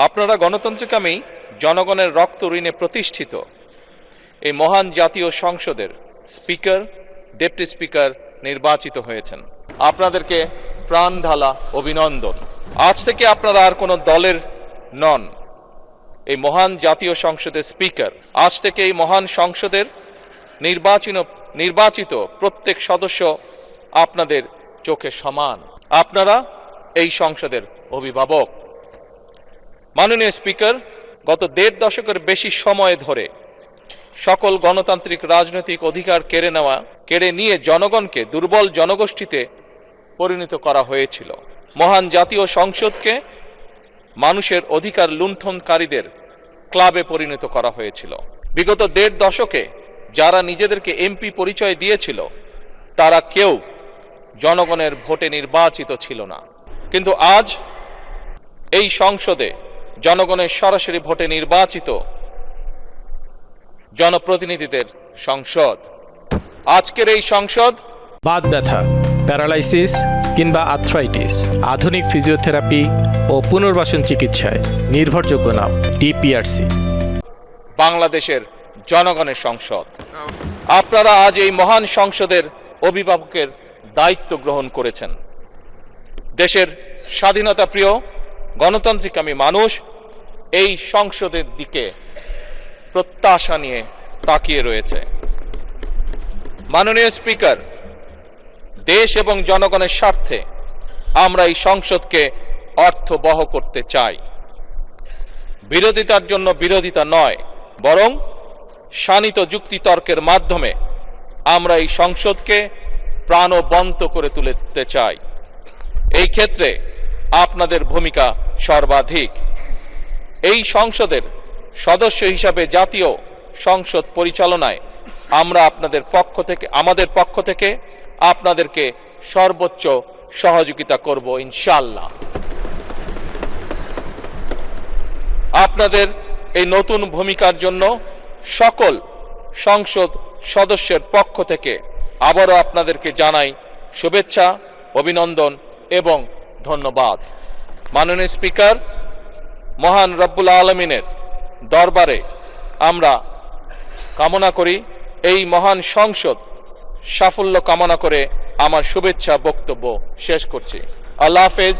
আপনারা গণতন্ত্রকামী জনগণের রক্ত ঋণে প্রতিষ্ঠিত এই মহান জাতীয় সংসদের স্পিকার, ডেপুটি স্পিকার নির্বাচিত হয়েছেন। আপনাদেরকে প্রাণ ঢালা অভিনন্দন। আজ থেকে আপনারা আর কোনো দলের নন। এই মহান জাতীয় সংসদের স্পিকার, আজ থেকে এই মহান সংসদের নির্বাচিত প্রত্যেক সদস্য আপনাদের চোখে সমান। আপনারা এই সংসদের অভিভাবক। মাননীয় স্পিকার, গত ১.৫ দশকের বেশি সময় ধরে সকল গণতান্ত্রিক রাজনৈতিক অধিকার কেড়ে নিয়ে জনগণকে দুর্বল জনগোষ্ঠীতে পরিণত করা হয়েছিল। মহান জাতীয় সংসদকে মানুষের অধিকার লুণ্ঠনকারীদের ক্লাবে পরিণত করা হয়েছিল। বিগত ১.৫ দশকে যারা নিজেদেরকে এমপি পরিচয় দিয়েছিল তারা কেউ জনগণের ভোটে নির্বাচিত ছিল না। কিন্তু আজ এই সংসদে জনগণের সরাসরি ভোটে নির্বাচিত জনপ্রতিনিধিদের সংসদ। আজকের এই সংসদ বাত ব্যথা, প্যারালাইসিস কিংবা আর্থ্রাইটিস, আধুনিক ফিজিওথেরাপি ও পুনর্বাসন চিকিৎসায় নির্ভরযোগ্য নাম ডিপিআরসি। বাংলাদেশের জনগণের সংসদ। আপনারা আজ এই মহান সংসদের অভিভাবকের দায়িত্ব গ্রহণ করেছেন। দেশের স্বাধীনতা প্রিয় গণতান্ত্রিকামী মানুষ এই সংসদের দিকে প্রত্যাশা নিয়ে তাকিয়ে রয়েছে। মাননীয় স্পিকার, দেশ এবং জনগণের স্বার্থে আমরা এই সংসদকে অর্থবহ করতে চাই। বিরোধিতার জন্য বিরোধিতা নয়, বরং শানিত যুক্তিতর্কের মাধ্যমে আমরা এই সংসদকে প্রাণবন্ত করে তুলতে চাই। এই ক্ষেত্রে আপনাদের ভূমিকা সর্বাধিক। এই সংসদের সদস্য হিসাবে জাতীয় সংসদ পরিচালনায় আমরা আমাদের পক্ষ থেকে আপনাদেরকে সর্বোচ্চ সহযোগিতা করব ইনশাআল্লাহ। আপনাদের এই নতুন ভূমিকার জন্য সকল সংসদ সদস্যের পক্ষ থেকে আবারও আপনাদেরকে জানাই শুভেচ্ছা, অভিনন্দন এবং ধন্যবাদ। মাননীয় স্পিকার, মহান রব্বুল আলামিনের দরবারে আমরা কামনা করি এই মহান সংসদ সাফল্য কামনা করে আমার শুভেচ্ছা বক্তব্য শেষ করছি। আল্লাহ হাফেজ।